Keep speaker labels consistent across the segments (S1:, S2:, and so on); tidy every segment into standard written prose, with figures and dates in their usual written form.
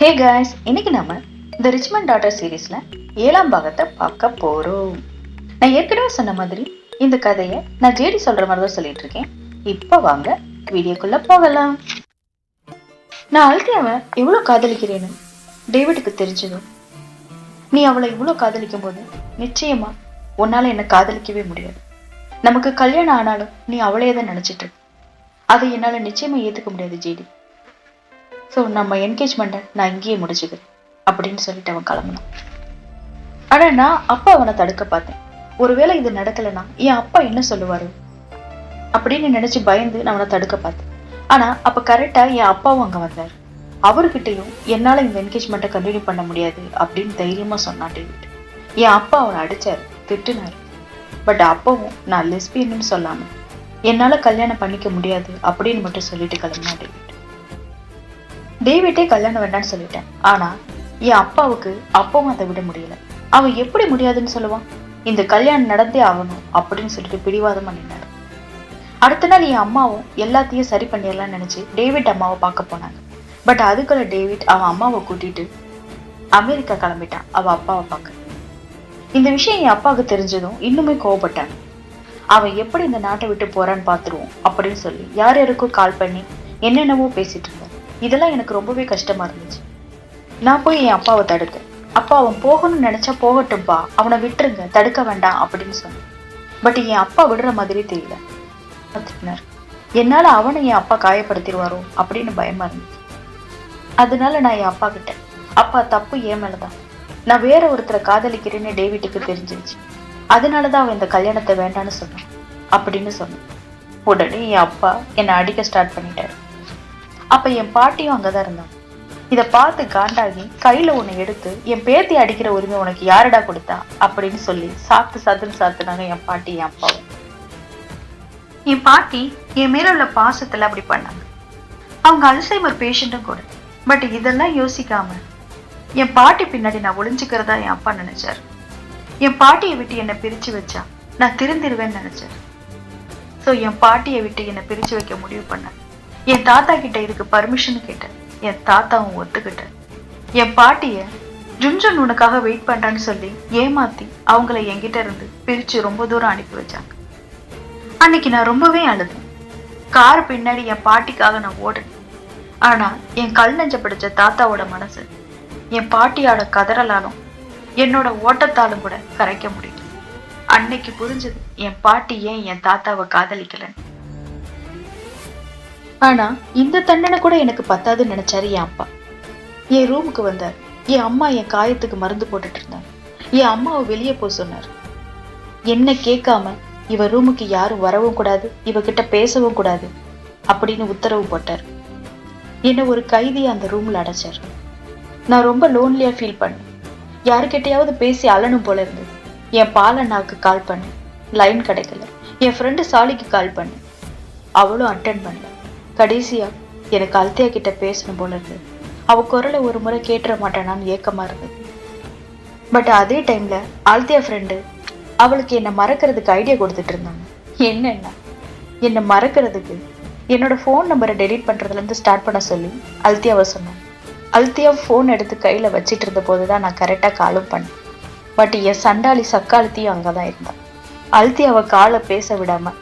S1: Hey guys, இன்னைக்கு நம்ம இந்த ரிச்மண்ட் டாட்டர் சீரீஸ்ல 7ஆம் பாகத்தை பார்க்க போறோம். நான் ஏற்கனவே சொன்ன மாதிரி இந்த கதையை நான் ஜேடி சொல்ற மாதிரி தான் சொல்லிட்டு இருக்கேன். இப்ப வாங்க வீடியோக்குள்ள போகலாம். நான் அல்தியாவை எவ்வளவு காதலிக்கிறேன்னு டேவிட்டுக்கு தெரிஞ்சதும், நீ அவளை இவ்வளவு காதலிக்கும் போது நிச்சயமா உன்னால என்ன காதலிக்கவே முடியாது. நமக்கு கல்யாணம் ஆனாலும் நீ அவளையே தான் நினைச்சிட்டு இருக்க. அதை என்னால நிச்சயமா ஏத்துக்க முடியாது ஜேடி. ஸோ நம்ம என்கேஜ்மெண்ட்டை நான் இங்கேயே முடிச்சுக்கிறேன் அப்படின்னு சொல்லிட்டு அவன் கிளம்புனான். ஆனா நான் அப்பா அவனை தடுக்க பார்த்தேன். ஒருவேளை இது நடக்கலைன்னா என் அப்பா என்ன சொல்லுவாரு அப்படின்னு நினைச்சு பயந்து நான் அவனை தடுக்க பார்த்தேன். ஆனா அப்ப கரெக்டா என் அப்பாவும் அங்க வந்தாரு. அவர்கிட்டையும் என்னால இந்த என்கேஜ்மெண்ட்டை கண்டினியூ பண்ண முடியாது அப்படின்னு தைரியமா சொன்னான் டேவிட். என் அப்பா அவனை அடிச்சாரு, திட்டுனாரு. பட் அப்பவும் நான் லெஸ்பியன்னு சொல்லாம என்னால கல்யாணம் பண்ணிக்க முடியாது அப்படின்னு மட்டும் சொல்லிட்டு கிளம்பினா டேவிட். டேவிட்டே கல்யாணம் வேண்டான்னு சொல்லிட்டேன். ஆனா என் அப்பாவுக்கு அப்பவும் அதை விட முடியல. அவன் எப்படி முடியாதுன்னு சொல்லுவான்? இந்த கல்யாணம் நடந்தே ஆகணும் அப்படின்னு சொல்லிட்டு பிடிவாதமா நின்னாரு. அடுத்த நாள் என் அம்மாவும் எல்லாத்தையும் சரி பண்ணிடலாம்னு நினைச்சு டேவிட் அம்மாவை பார்க்க போனாங்க. பட் அதுக்குள்ள டேவிட் அவன் அம்மாவை கூட்டிட்டு அமெரிக்கா கிளம்பிட்டான் அவ அப்பாவை பார்க்க. இந்த விஷயம் என் அப்பாவுக்கு தெரிஞ்சதும் இன்னுமே கோவப்பட்டாங்க. அவன் எப்படி இந்த நாட்டை விட்டு போறான்னு பாத்துருவோம் அப்படின்னு சொல்லி யார் யாருக்கும் கால் பண்ணி என்னென்னவோ பேசிட்டு இருந்தான். இதெல்லாம் எனக்கு ரொம்பவே கஷ்டமா இருந்துச்சு. நான் போய் என் அப்பாவை தடுத்தேன். அப்பா அவன் போகணும்னு நினைச்சா போகட்டும்பா, அவனை விட்டுருங்க, தடுக்க வேண்டாம் அப்படின்னு சொன்னேன். பட் என் அப்பா விடுற மாதிரி தெரியல. என்னால அவனை என் அப்பா காயப்படுத்திடுவாரோ அப்படின்னு பயமா இருந்துச்சு. அதனால நான் என் அப்பா கிட்ட, அப்பா தப்பு என் மேலதான், நான் வேற ஒருத்தரை காதலிக்கிறேன்னு டேவிட்டுக்கு தெரிஞ்சிருச்சு, அதனாலதான் அவன் இந்த கல்யாணத்தை வேண்டான்னு சொன்னான் அப்படின்னு சொன்னேன். உடனே என் அப்பா என்னை அடிக்க ஸ்டார்ட் பண்ணிட்டாரு. அப்ப என் பாட்டியும் அங்கதான் இருந்தாங்க. இத பார்த்து காண்டாகி கையில ஒண்ணு எடுத்து, என் பேத்தி அடிக்கிற உரிமை உனக்கு யாருடா கொடுத்தா அப்படின்னு சொல்லி சாத்துனாங்க என் பாட்டி என் அப்பாவும். என் பாட்டி என் மேல உள்ள பாசத்துல அப்படி பண்ணாங்க. அவங்க அல்சைமர் பேஷண்ட்டும் கூட. பட் இதெல்லாம் யோசிக்காம என் பாட்டி பின்னாடி நான் ஒளிஞ்சுக்கிறதா என் அப்பா நினைச்சாரு. என் பாட்டியை விட்டு என்னை பிரிச்சு வச்சா நான் திருந்திருவேன்னு நினைச்சேன். ஸோ என் பாட்டியை விட்டு என்னை பிரிச்சு வைக்க முடிவு பண்ணேன். என் தாத்தா கிட்ட இதுக்கு பர்மிஷன் கேட்டேன். என் தாத்தாவும் ஒத்துக்கிட்டேன். என் பாட்டிய ஜுன்ஜன் உனக்காக வெயிட் பண்றான்னு சொல்லி ஏமாத்தி அவங்கள என்கிட்ட இருந்து பிரிச்சு ரொம்ப தூரம் அனுப்பி வச்சாங்க. அன்னைக்கு நான் ரொம்பவே அழுதேன். கார் பின்னாடி என் பாட்டிக்காக நான் ஓடுனேன். ஆனா என் கல் நெஞ்ச பிடிச்ச தாத்தாவோட மனசு என் பாட்டியோட கதறலாலும் என்னோட ஓட்டத்தாலும் கூட கரைக்க முடியல. அன்னைக்கு புரிஞ்சது என் பாட்டி ஏன் என் தாத்தாவை காதலிக்கலன்னு. ஆனா இந்த தண்டனை கூட எனக்கு பத்தாதுன்னு நினைச்சாரு என் அப்பா. என் ரூமுக்கு வந்தார். என் அம்மா என் காயத்துக்கு மருந்து போட்டுட்டு இருந்தாங்க. என் அம்மாவை வெளியே போக சொன்னார். என்ன கேட்காம இவ ரூமுக்கு யாரும் வரவும் கூடாது, இவகிட்ட பேசவும் கூடாது அப்படின்னு உத்தரவு போட்டார். என்ன ஒரு கைதியை அந்த ரூம்ல அடைச்சார். நான் ரொம்ப லோன்லியா ஃபீல் பண்ணேன். யாருக்கிட்டையாவது பேசி அழணும் போல இருந்தது. என் பாலண்ணாவுக்கு கால் பண்ணேன், லைன் கிடைக்கல. என் ஃப்ரெண்டு சாலிக்கு கால் பண்ணேன், அவளும் அட்டென்ட் பண்ணல. கடைசியா எனக்கு அல்தியா கிட்ட பேசணும் போல இருந்தது. அவ குரலை ஒரு முறை கேட்டுற மாட்டேனான்னு ஏக்கமா இருந்தது. பட் அதே டைம்ல அல்தியா ஃப்ரெண்டு அவளுக்கு என்னை மறக்கிறதுக்கு ஐடியா கொடுத்துட்டு இருந்தாங்க. என்னன்னா, என்னை மறக்கிறதுக்கு என்னோட ஃபோன் நம்பரை டெலீட் பண்றதுல இருந்து ஸ்டார்ட் பண்ண சொல்லி அல்தியாவை சொன்னாங்க. அல்தியா ஃபோன் எடுத்து கையில வச்சிட்டு இருந்த போதுதான் நான் கரெக்டா காலும் பண்ணேன். பட் என் சண்டாளி சக்காலத்தியும் அங்கதான் இருந்தான். அல்தியாவை காலை பேச விடாம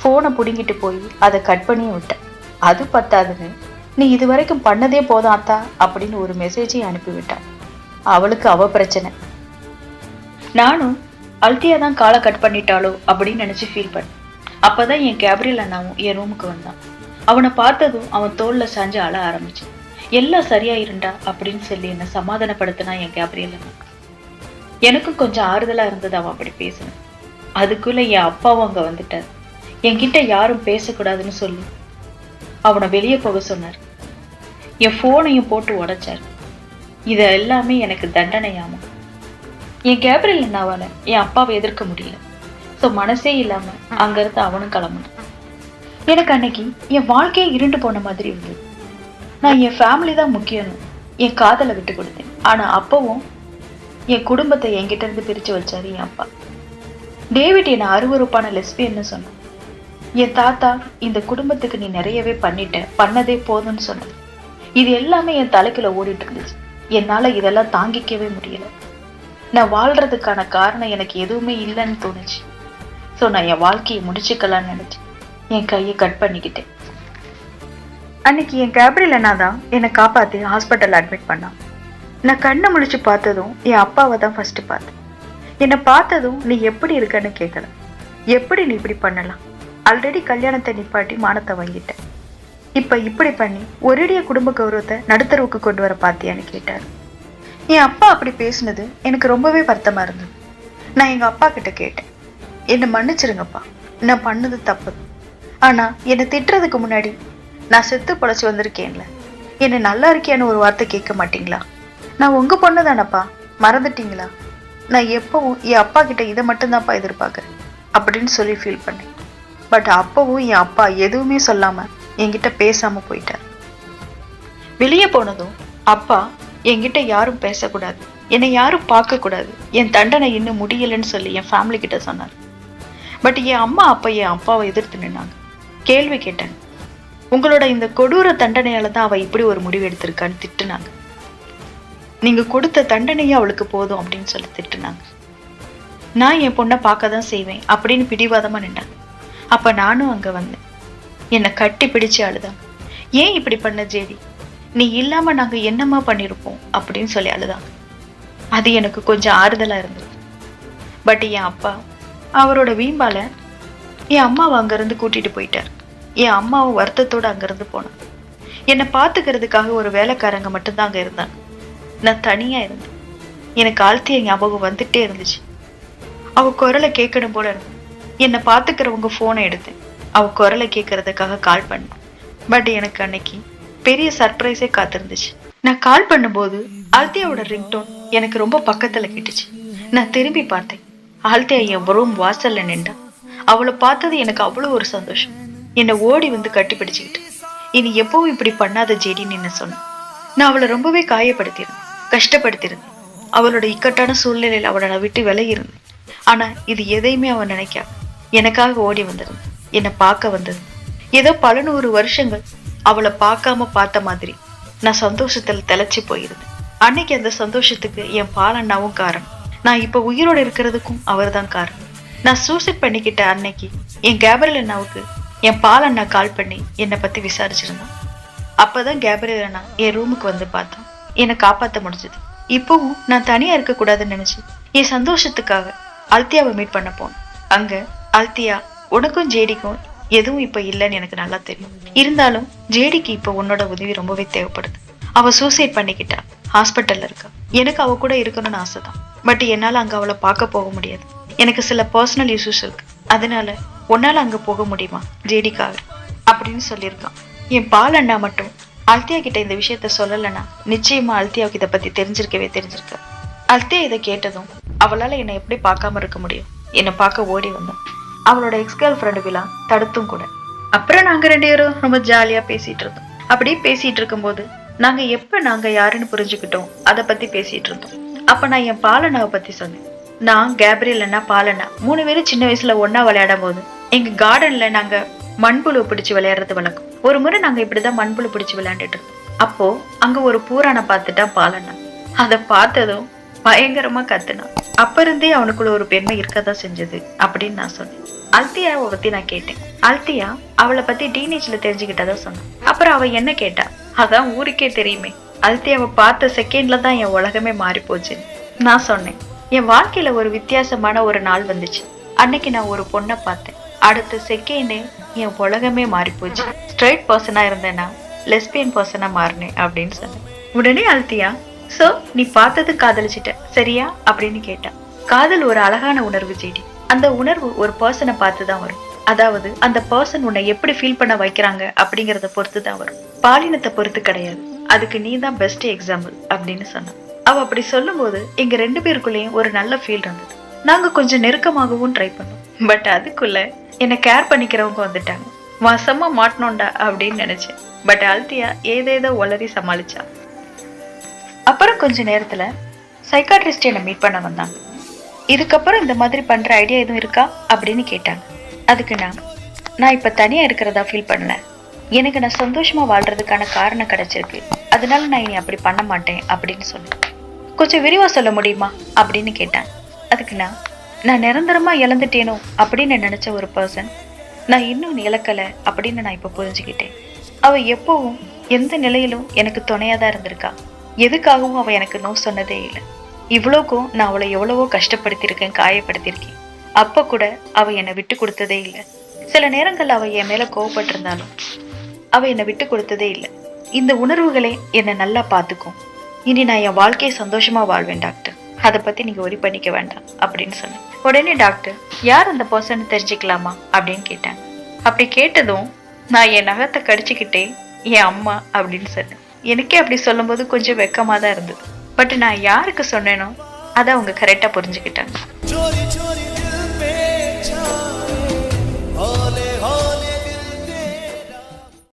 S1: போனை புடுங்கிட்டு போய் அதை கட் பண்ணியும் விட்டேன். அது பத்தாதுன்னு, நீ இது வரைக்கும் பண்ணதே போதும் அத்தா அப்படின்னு ஒரு மெசேஜையும் அனுப்பிவிட்டான். அவளுக்கு அவ பிரச்சனை. நானும் அல்தியா தான் காலை கட் பண்ணிட்டாளோ அப்படின்னு நினைச்சு ஃபீல் பண்ணேன். அப்பதான் என் கேப்ரியல் அண்ணாவும் என் ரூமுக்கு வந்தான். அவனை பார்த்ததும் அவன் தோல்ல சாஞ்சு அழ ஆரம்பிச்சு. எல்லாம் சரியாயிருண்டா அப்படின்னு சொல்லி என்னை சமாதானப்படுத்தினா என் கேப்ரியல் அண்ணா. எனக்கும் கொஞ்சம் ஆறுதலா இருந்தது அவன் அப்படி பேசினான். அதுக்குள்ள என் அப்பாவும் அங்க வந்துட்டார். என்கிட்ட யாரும் பேசக்கூடாதுன்னு சொல்லி அவனை வெளியே போக சொன்னார். என் போனையும் போட்டு உடைச்சார். இத எல்லாமே எனக்கு தண்டனையாமா. என் கேப்ரியல் அண்ணாவால என் அப்பாவை எதிர்க்க முடியல. ஸோ மனசே இல்லாம அங்க இருந்து அவனும் கிளம்புனான். எனக்கு அன்னைக்கு என் வாழ்க்கையே இருண்டு போன மாதிரி இருந்தது. நான் என் ஃபேமிலி தான் முக்கியம்னு என் காதலை விட்டு கொடுத்தேன். ஆனா அப்பவும் என் குடும்பத்தை என்கிட்ட இருந்து பிரிச்சு வச்சாரு என் அப்பா. டேவிட் என்னை அருவருப்பான லெஸ்பியன்னு சொன்னான். என் தாத்தா இந்த குடும்பத்துக்கு நீ நிறையவே பண்ணதே போதும்னு சொன்னார். இது எல்லாமே என் தலைக்குள்ள ஓடிட்டு இருந்துச்சு. என்னால இதெல்லாம் தாங்கிக்கவே முடியல. நான் வாழ்றதுக்கான காரணம் எனக்கு எதுவுமே இல்லைன்னு தோணுச்சு. ஸோ நான் என் வாழ்க்கையை முடிச்சுக்கலான்னு நினைச்சேன். என் கையை கட் பண்ணிக்கிட்டேன். அன்னைக்கு என் கேப்ரியல் அண்ணா தான் என்னை காப்பாத்தி ஹாஸ்பிட்டல் அட்மிட் பண்ணான். நான் கண்ணை முழிச்சு பார்த்ததும் என் அப்பாவை தான் ஃபர்ஸ்ட் பார்த்தேன். என்னை பார்த்ததும் நீ எப்படி இருக்கன்னு கேட்கல. எப்படி நீ இப்படி பண்ணலாம்? ஆல்ரெடி கல்யாணத்தை நிப்பாட்டி மானத்தை வாங்கிட்டேன். இப்ப இப்படி பண்ணி ஒரேடிய குடும்ப கௌரவத்தை நடுத்தரவுக்கு கொண்டு வர பாத்தியான்னு கேட்டார். என் அப்பா அப்படி பேசுனது எனக்கு ரொம்பவே வருத்தமா இருந்தது. நான் எங்க அப்பா கிட்ட கேட்டேன், என்னை மன்னிச்சிருங்கப்பா, நான் பண்ணது தப்பு. ஆனா என்னை திட்டுறதுக்கு முன்னாடி நான் செத்து பொழைச்சு வந்திருக்கேன்ல, என்னை நல்லா இருக்கியான்னு ஒரு வார்த்தை கேட்க மாட்டீங்களா? நான் உங்க பொண்ணு தானப்பா, மறந்துட்டீங்களா? நான் எப்பவும் என் அப்பா கிட்ட இதை மட்டும்தான்ப்பா எதிர்பார்க்கறேன் அப்படின்னு சொல்லி ஃபீல் பண்ணேன். பட் அப்பவும் என் அப்பா எதுவுமே சொல்லாம என்கிட்ட பேசாம போயிட்டார். வெளியே போனதும் அப்பா என்கிட்ட யாரும் பேசக்கூடாது, என்னை யாரும் பார்க்க கூடாது, என் தண்டனை இன்னும் முடியலன்னு சொல்லி என் ஃபேமிலி கிட்ட சொன்னார். பட் என் அம்மா அப்பா என் அப்பாவை எதிர்த்து நின்னாங்க. கேள்வி கேட்டாங்க, உங்களோட இந்த கொடூர தண்டனையால தான் அவ இப்படி ஒரு முடிவு எடுத்திருக்கான்னு திட்டுனாங்க. நீங்க கொடுத்த தண்டனையே அவளுக்கு போதும் அப்படின்னு சொல்லி திட்டுனாங்க. நான் என் பொண்ணை பார்க்க தான் செய்வேன் அப்படின்னு பிடிவாதமா நின்னாங்க. அப்ப நானும் அங்க வந்தேன். என்னை கட்டி பிடிச்சு அழுதாங்க. ஏன் இப்படி பண்ண ஜேடி, நீ இல்லாம நாங்க என்னமா பண்ணிருப்போம் அப்படின்னு சொல்லி அழுதாங்க. அது எனக்கு கொஞ்சம் ஆறுதலா இருந்தது. பட் என் அப்பா அவரோட வீம்பால என் அம்மாவை அங்கிருந்து கூட்டிட்டு போயிட்டார். என் அம்மாவும் வருத்தத்தோட அங்கிருந்து போனாங்க. என்னை பார்த்துக்கிறதுக்காக ஒரு வேலைக்காரங்க மட்டும்தான் அங்க இருந்தாங்க. நான் தனியா இருந்தேன். எனக்கு ஆழ்த்திய ஞாபகம் வந்துட்டே இருந்துச்சு. அவ குரலை கேட்கணும் போல இருந்து என்னை பார்த்துக்கிறவங்க போனை எடுத்தேன். அவ குரலை கேட்கறதுக்காக கால் பண்ணேன். பட் எனக்கு அன்னைக்கு பெரிய சர்ப்ரைஸே காத்திருந்துச்சு. நான் கால் பண்ணும்போது ஆழ்த்தியாவோட ரிங்டோன் எனக்கு ரொம்ப பக்கத்துல கேட்டுச்சு. நான் திரும்பி பார்த்தேன். ஆழ்த்தியா என் ரூம் வாசல்ல நின்றா. அவளை பார்த்தது எனக்கு அவ்வளவு ஒரு சந்தோஷம். என்னை ஓடி வந்து கட்டி பிடிச்சுக்கிட்டு, இனி எப்பவும் இப்படி பண்ணாத ஜெடின்னு என்ன சொன்னேன். நான் அவளை ரொம்பவே காயப்படுத்தியிருந்தேன், கஷ்டப்படுத்தியிருந்தேன். அவளோட இக்கட்டான சூழ்நிலையில அவளை நான் விட்டு விலகி இருந்தேன். ஆனா இது எதையுமே அவன் நினைக்கா எனக்காக ஓடி வந்திருந்தான், என்னை பார்க்க வந்தது. ஏதோ பல 100 வருஷங்கள் அவளை பார்க்காம பார்த்த மாதிரி நான் சந்தோஷத்துல தெளிச்சு போயிருந்தேன். அன்னைக்கு அந்த சந்தோஷத்துக்கு என் பாலண்ணாவும் காரணம். நான் இப்ப உயிரோட இருக்கிறதுக்கும் அவர் தான் காரணம். நான் சூசைட் பண்ணிக்கிட்ட அன்னைக்கு என் கேப்ரியல் அண்ணாவுக்கு என் பாலண்ணா கால் பண்ணி என்னை பத்தி விசாரிச்சிருந்தான். அப்பதான் கேப்ரியல் அண்ணா என் ரூமுக்கு வந்து பார்த்தான். என்னை காப்பாற்ற முடிஞ்சது. இப்பவும் நான் தனியா இருக்க கூடாதுன்னு நினைச்சு என் சந்தோஷத்துக்காக அல்தியாவை மீட் பண்ண போனேன். அங்க அல்தியா, உனக்கும் ஜேடிக்கும் எதுவும் இப்ப இல்லைன்னு எனக்கு நல்லா தெரியும். இருந்தாலும் ஜேடிக்கு இப்ப உன்னோட உதவி ரொம்பவே தேவைப்படுது. அவ சூசைட் பண்ணிக்கிட்டா, ஹாஸ்பிட்டல்ல இருக்கா. எனக்கு அவ கூட இருக்கணும்னு ஆசைதான். பட் என்னால அங்க அவளை பார்க்க போக முடியாது. எனக்கு சில பர்சனல் இஷ்யூஸ் இருக்கு. அதனால உன்னால அங்க போக முடியுமா ஜேடிக்காக அப்படின்னு சொல்லியிருக்கான். என் பாலண்ணா மட்டும் அல்தியா கிட்ட இந்த விஷயத்த சொல்லலைன்னா நிச்சயமா அல்தியாவுக்கு இதை பத்தி தெரிஞ்சிருக்க. அல்தியா இதை கேட்டதும் அவளால என்னை எப்படி பார்க்காம இருக்க முடியும்? என்னை பார்க்க ஓடி வந்தான். அவளோட எக்ஸ் கேர்ள் ஃப்ரெண்டு விழா தடுத்தும் கூட. அப்புறம் நாங்க 2 பேரும் ரொம்ப ஜாலியா பேசிட்டு இருந்தோம். அப்படியே பேசிட்டு இருக்கும்போது நாங்க யாருன்னு புரிஞ்சுக்கிட்டோம் அதை பத்தி பேசிட்டு இருந்தோம். அப்ப நான் என் பாலண்ணாவை பத்தி சொன்னேன். நான், கேப்ரியல் அண்ணா, பாலண்ணா 3 பேரும் சின்ன வயசுல ஒன்னா விளையாடும் போது எங்க கார்டன்ல நாங்க மண்புழு பிடிச்சு விளையாடுறது வழக்கம். ஒரு முறை நாங்க இப்படிதான் மண்புழு பிடிச்சு விளையாண்டுட்டு இருந்தோம். அப்போ அங்க ஒரு பூரானை பார்த்துட்டான் பாலண்ணா. அதை பார்த்ததும் பயங்கரமா கத்துனான். அப்ப இருந்தே அவனுக்குள்ள ஒரு பெண்மை இருக்கதான் செஞ்சது அப்படின்னு நான் சொன்னேன். அல்தியாவை பத்தி நான் கேட்டேன். அல்தியா அவளை பத்தி டீனேஜ்ல தெரிஞ்சுக்கிட்டதான் சொன்னான். அப்புறம் அவ என்ன கேட்டா, அதான் ஊருக்கே தெரியுமே, அல்தியாவை பார்த்த செகண்ட்ல தான் என் உலகமே மாறி போச்சுன்னு நான் சொன்னேன். என் வாழ்க்கையில ஒரு வித்தியாசமான ஒரு நாள் வந்துச்சு. அன்னைக்கு நான் ஒரு பொண்ணை பார்த்தேன். அடுத்த செகண்டே என் உலகமே மாறி போச்சு. ஸ்ட்ரைட் பர்சனா இருந்தேன்னா லெஸ்பியன் பர்சனா மாறினேன் அப்படின்னு சொன்னேன். உடனே அல்தியா, சோ நீ பார்த்தது காதலிச்சிட்ட சரியா அப்படின்னு கேட்டா. காதல் ஒரு அழகான உணர்வு ஜேடி. அந்த உணர்வு ஒரு பர்சனை பார்த்துதான் வரும். அதாவது அந்த பர்சன் உன்னை எப்படி ஃபீல் பண்ண வைக்கிறாங்க அப்படிங்கறத பொறுத்து தான் வரும். பாலினத்தை பொறுத்து கிடையாது. அதுக்கு நீ தான் பெஸ்ட் எக்ஸாம்பிள் அப்படின்னு சொன்னான். அவ அப்படி சொல்லும் போது எங்க 2 பேருக்குள்ளேயும் ஒரு நல்ல ஃபீல் இருந்தது. நாங்க கொஞ்சம் நெருக்கமாகவும் ட்ரை பண்ணோம். பட் அதுக்குள்ள என்னை கேர் பண்ணிக்கிறவங்க வந்துட்டாங்க. வசமா மாட்டணும்டா அப்படின்னு நினைச்சேன். பட் அல்தியா ஏதேதோ ஒளறி சமாளிச்சா. அப்புறம் கொஞ்ச நேரத்துல சைக்காட்ரிஸ்ட் என்னை மீட் பண்ண வந்தாங்க. இதுக்கப்புறம் இந்த மாதிரி பண்ற ஐடியா எதுவும் இருக்கா அப்படின்னு கேட்டாங்க. அதுக்கு நான் இப்ப தனியா இருக்கிறதா ஃபீல் பண்ணல. எனக்கு நான் சந்தோஷமா வாழ்றதுக்கான காரணம் கிடைச்சிருக்கு, அதனால நான் இனி அப்படி பண்ண மாட்டேன் அப்படின்னு சொன்னேன். கொஞ்சம் விரிவா சொல்ல முடியுமா அப்படின்னு கேட்டேன். அதுக்கு நான் நிரந்தரமா இழந்துட்டேனோ அப்படின்னு நினைச்ச ஒரு பர்சன் நான் இன்னும் இழக்கல அப்படின்னு நான் இப்ப புரிஞ்சுக்கிட்டேன். அவ எப்பவும் எந்த நிலையிலும் எனக்கு துணையாதான் இருந்திருக்கா. எதுக்காகவும் அவ எனக்கு நோ சொன்னதே இல்லை. இவ்வளோக்கும் நான் அவளை எவ்வளவோ கஷ்டப்படுத்தியிருக்கேன், காயப்படுத்தியிருக்கேன். அப்ப கூட அவ என்னை விட்டு கொடுத்ததே இல்லை. சில நேரங்கள் அவ என் மேல கோவப்பட்டிருந்தாலும் அவ என்னை விட்டு கொடுத்ததே இல்லை. இந்த உணர்வுகளே என்னை நல்லா பார்த்துக்கும். இனி நான் என் வாழ்க்கையை சந்தோஷமா வாழ்வேன் டாக்டர், அதை பத்தி நீங்க ஒரி பண்ணிக்க வேண்டாம் அப்படின்னு சொன்னேன். உடனே டாக்டர், யார் அந்த பர்சன் தெரிஞ்சுக்கலாமா அப்படின்னு கேட்டாங்க. அப்படி கேட்டதும் நான் என் நகத்தை கடிச்சுக்கிட்டே என் அம்மா அப்படின்னு சொன்னேன். எனக்கே அப்படி சொல்லும் போது கொஞ்சம் வெக்கமா தான் இருந்தது. பட் நான் யாருக்கு சொன்னேனோ அதை அவங்க கரெக்டா புரிஞ்சுக்கிட்டாங்க.